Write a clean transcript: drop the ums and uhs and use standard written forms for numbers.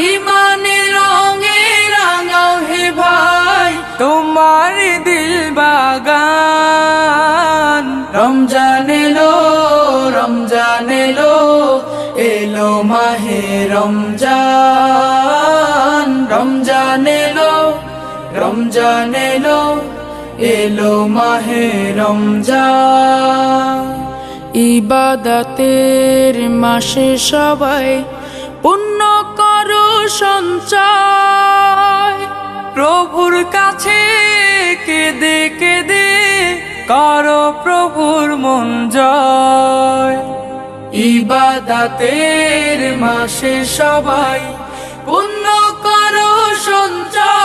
ইমানের রঙে রাঙাও হে ভাই তোমার দিল বাগান। রমজান এলো, রমজান এলো, এলো মাহে রমজান। রমজান এলো, রমজান এলো, এলো মাহে রমজান। ইবাদতের মাসে সবাই পুণ্য করো সঞ্চয়। প্রভুর কাছে কেঁদে কেঁদে করো প্রভুর মন জয়। ইবাদতের মাসে সবাই পুণ্য করো সঞ্চয়।